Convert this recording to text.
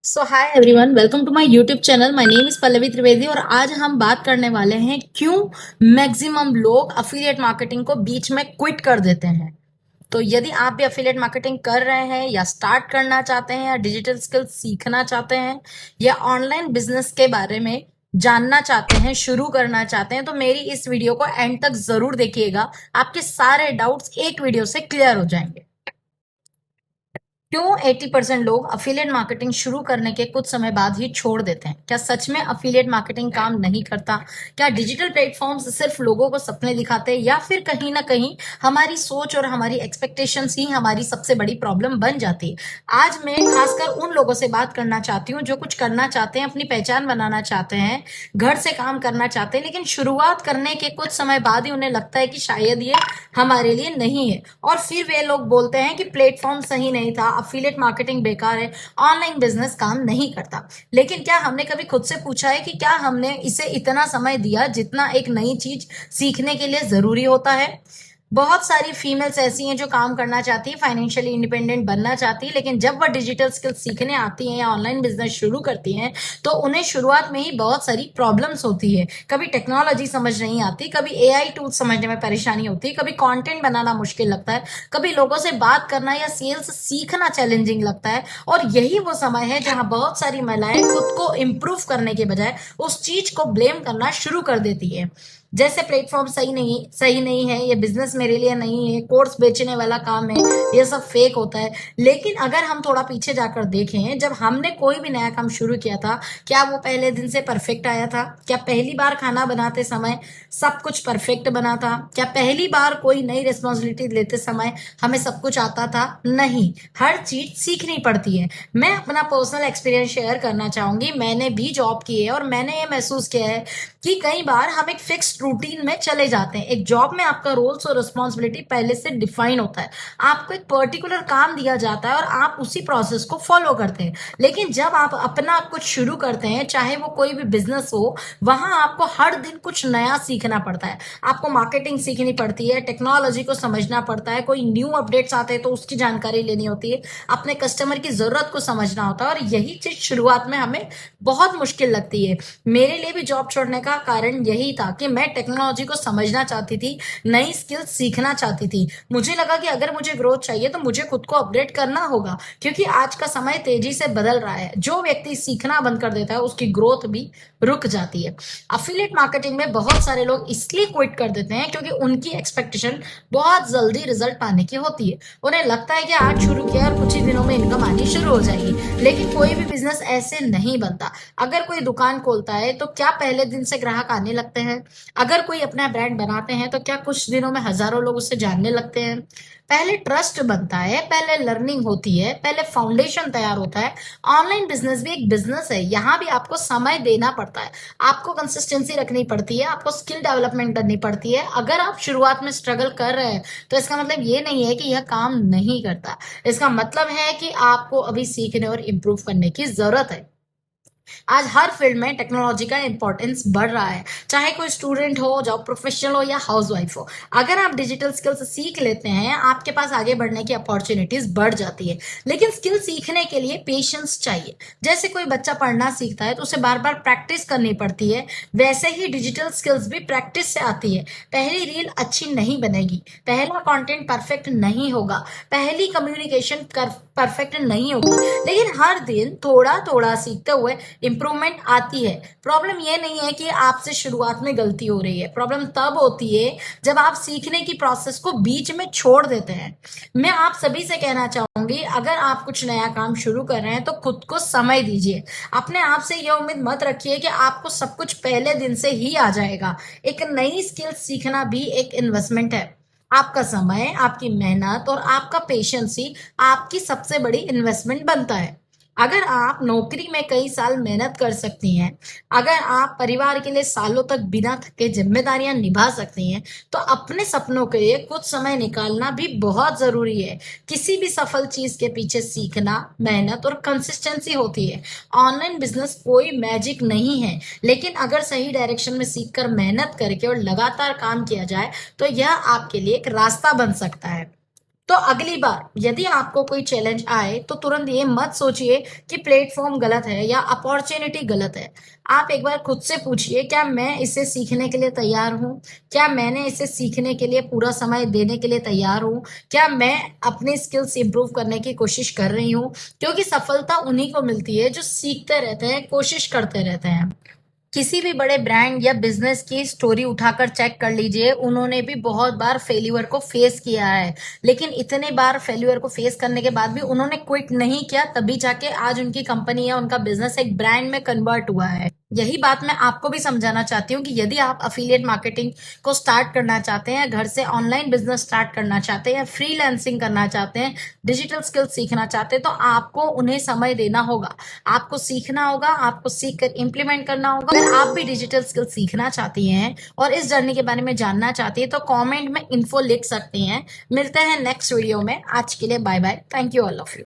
So hi everyone, welcome to my YouTube channel. My name is Pallavi Trivedi और आज हम बात करने वाले हैं क्यों मैक्सिमम लोग अफिलिएट मार्केटिंग को बीच में क्विट कर देते हैं। तो यदि आप भी अफिलिएट मार्केटिंग कर रहे हैं या स्टार्ट करना चाहते हैं या डिजिटल स्किल्स सीखना चाहते हैं या ऑनलाइन बिजनेस के बारे में जानना चाहते हैं, शुरू करना चाहते हैं, तो मेरी इस वीडियो को एंड तक जरूर देखिएगा। आपके सारे डाउट्स एक वीडियो से क्लियर हो जाएंगे। क्यों 80% लोग अफिलिएट मार्केटिंग शुरू करने के कुछ समय बाद ही छोड़ देते हैं? क्या सच में अफिलिएट मार्केटिंग काम नहीं करता? क्या डिजिटल प्लेटफॉर्म्स सिर्फ लोगों को सपने दिखाते हैं या फिर कहीं ना कहीं हमारी सोच और हमारी एक्सपेक्टेशंस ही हमारी सबसे बड़ी प्रॉब्लम बन जाती है? आज मैं खासकर उन लोगों से बात करना चाहती हूँ जो कुछ करना चाहते हैं, अपनी पहचान बनाना चाहते हैं, घर से काम करना चाहते हैं, लेकिन शुरुआत करने के कुछ समय बाद ही उन्हें लगता है कि शायद ये हमारे लिए नहीं है। और फिर वे लोग बोलते हैं कि प्लेटफॉर्म सही नहीं था, अफिलिएट मार्केटिंग बेकार है, ऑनलाइन बिजनेस काम नहीं करता। लेकिन क्या हमने कभी खुद से पूछा है कि क्या हमने इसे इतना समय दिया जितना एक नई चीज सीखने के लिए जरूरी होता है? बहुत सारी फीमेल्स ऐसी हैं जो काम करना चाहती है, फाइनेंशियली इंडिपेंडेंट बनना चाहती है, लेकिन जब वह डिजिटल स्किल्स सीखने आती हैं या ऑनलाइन बिजनेस शुरू करती हैं तो उन्हें शुरुआत में ही बहुत सारी प्रॉब्लम्स होती है। कभी टेक्नोलॉजी समझ नहीं आती, कभी एआई टूल समझने में परेशानी होती है, कभी कंटेंट बनाना मुश्किल लगता है, कभी लोगों से बात करना या सेल्स सीखना चैलेंजिंग लगता है। और यही वो समय है जहां बहुत सारी महिलाएं खुद को इम्प्रूव करने के बजाय उस चीज को ब्लेम करना शुरू कर देती है, जैसे प्लेटफॉर्म सही नहीं है, ये बिजनेस मेरे लिए नहीं है, कोर्स बेचने वाला काम है, ये सब फेक होता है। लेकिन अगर हम थोड़ा पीछे जाकर देखें, जब हमने कोई भी नया काम शुरू किया था, क्या वो पहले दिन से परफेक्ट आया था? क्या पहली बार खाना बनाते समय सब कुछ परफेक्ट बना था? क्या पहली बार कोई नई रिस्पॉन्सिबिलिटी लेते समय हमें सब कुछ आता था? नहीं, हर चीज सीखनी पड़ती है। मैं अपना पर्सनल एक्सपीरियंस शेयर करना चाहूंगी। मैंने भी जॉब की है और मैंने ये महसूस किया है कि कई बार हम एक फिक्स्ड रूटीन में चले जाते हैं। एक जॉब में आपका रोल्स और रिस्पॉन्सिबिलिटी पहले से डिफाइन होता है, आपको एक पर्टिकुलर काम दिया जाता है और आप उसी प्रोसेस को फॉलो करते हैं। लेकिन जब आप अपना कुछ शुरू करते हैं, चाहे वो कोई भी बिजनेस हो, वहां आपको हर दिन कुछ नया सीखना पड़ता है। आपको मार्केटिंग सीखनी पड़ती है, टेक्नोलॉजी को समझना पड़ता है, कोई न्यू अपडेट्स आते हैं तो उसकी जानकारी लेनी होती है, अपने कस्टमर की जरूरत को समझना होता है। और यही चीज शुरुआत में हमें बहुत मुश्किल लगती है। मेरे लिए भी जॉब छोड़ने का कारण यही था कि मैं टेक्नोलॉजी को समझना चाहती थी, नई स्किल्स सीखना चाहती थी। मुझे लगा कि अगर मुझे ग्रोथ चाहिए तो मुझे खुद को अपग्रेड करना होगा, क्योंकि आज का समय तेजी से बदल रहा है। जो व्यक्ति सीखना बंद कर देता है उसकी ग्रोथ भी रुक जाती है। अफिलिएट मार्केटिंग में बहुत सारे लोग इसलिए क्विट कर देते हैं क्योंकि उनकी एक्सपेक्टेशन बहुत जल्दी रिजल्ट पाने की होती है। उन्हें लगता है कि आज शुरू किया और कुछ ही दिनों में इनकम आनी शुरू हो जाएगी, लेकिन कोई भी बिजनेस ऐसे नहीं बनता। अगर कोई दुकान खोलता है तो क्या पहले दिन से ग्राहक आने लगते हैं? अगर कोई अपना ब्रांड बनाते हैं तो क्या कुछ दिनों में हजारों लोग उसे जानने लगते हैं? पहले ट्रस्ट बनता है, पहले लर्निंग होती है, पहले फाउंडेशन तैयार होता है। ऑनलाइन बिजनेस भी एक बिजनेस है, यहाँ भी आपको समय देना पड़ता है, आपको कंसिस्टेंसी रखनी पड़ती है, आपको स्किल डेवलपमेंट करनी पड़ती है। अगर आप शुरुआत में स्ट्रगल कर रहे हैं तो इसका मतलब ये नहीं है कि यह काम नहीं करता, इसका मतलब है कि आपको अभी सीखने और इम्प्रूव करने की जरूरत है। आज हर फील्ड में टेक्नोलॉजी का इंपॉर्टेंस बढ़ रहा है, चाहे कोई स्टूडेंट हो, जॉब प्रोफेशनल हो या हाउसवाइफ हो। अगर आप डिजिटल स्किल्स सीख लेते हैं, आपके पास आगे बढ़ने की अपॉर्चुनिटीज बढ़ जाती है। लेकिन स्किल सीखने के लिए पेशेंस चाहिए। जैसे कोई बच्चा पढ़ना सीखता है तो उसे बार बार प्रैक्टिस करनी पड़ती है, वैसे ही डिजिटल स्किल्स भी प्रैक्टिस से आती है। पहली रील अच्छी नहीं बनेगी, पहला कंटेंट परफेक्ट नहीं होगा, पहली कम्युनिकेशन परफेक्ट नहीं होगी, लेकिन हर दिन थोड़ा थोड़ा सीखते हुए इंप्रूवमेंट आती है। प्रॉब्लम ये नहीं है कि आपसे शुरुआत में गलती हो रही है, प्रॉब्लम तब होती है जब आप सीखने की प्रोसेस को बीच में छोड़ देते हैं। मैं आप सभी से कहना चाहूंगी, अगर आप कुछ नया काम शुरू कर रहे हैं तो खुद को समय दीजिए। अपने आप से यह उम्मीद मत रखिए कि आपको सब कुछ पहले दिन से ही आ जाएगा। एक नई स्किल सीखना भी एक इन्वेस्टमेंट है। आपका समय, आपकी मेहनत और आपका पेशेंस ही आपकी सबसे बड़ी इन्वेस्टमेंट बनता है। अगर आप नौकरी में कई साल मेहनत कर सकती हैं, अगर आप परिवार के लिए सालों तक बिना थके जिम्मेदारियां निभा सकती हैं, तो अपने सपनों के लिए कुछ समय निकालना भी बहुत जरूरी है। किसी भी सफल चीज के पीछे सीखना, मेहनत और कंसिस्टेंसी होती है। ऑनलाइन बिजनेस कोई मैजिक नहीं है, लेकिन अगर सही डायरेक्शन में सीखकर मेहनत करके और लगातार काम किया जाए तो यह आपके लिए एक रास्ता बन सकता है। तो अगली बार यदि आपको कोई चैलेंज आए तो तुरंत ये मत सोचिए कि प्लेटफॉर्म गलत है या अपॉर्चुनिटी गलत है। आप एक बार खुद से पूछिए, क्या मैं इसे सीखने के लिए तैयार हूँ? क्या मैंने इसे सीखने के लिए पूरा समय देने के लिए तैयार हूँ? क्या मैं अपने स्किल्स इंप्रूव करने की कोशिश कर रही हूँ? क्योंकि सफलता उन्हीं को मिलती है जो सीखते रहते हैं, कोशिश करते रहते हैं। किसी भी बड़े ब्रांड या बिजनेस की स्टोरी उठाकर चेक कर लीजिए, उन्होंने भी बहुत बार फेल्यूर को फेस किया है, लेकिन इतने बार फेल्यूर को फेस करने के बाद भी उन्होंने क्विट नहीं किया, तभी जाके आज उनकी कंपनी या उनका बिजनेस एक ब्रांड में कन्वर्ट हुआ है। यही बात मैं आपको भी समझाना चाहती हूँ कि यदि आप अफिलिएट मार्केटिंग को स्टार्ट करना चाहते हैं, घर से ऑनलाइन बिजनेस स्टार्ट करना चाहते हैं, फ्रीलांसिंग करना चाहते हैं, डिजिटल स्किल्स सीखना चाहते हैं, तो आपको उन्हें समय देना होगा, आपको सीखना होगा, आपको सीख कर इम्प्लीमेंट करना होगा। अगर आप भी डिजिटल स्किल सीखना चाहती हैं और इस जर्नी के बारे में जानना चाहती हैं तो कमेंट में इन्फो लिख सकती हैं। मिलते हैं नेक्स्ट वीडियो में। आज के लिए bye bye. Thank you all of you.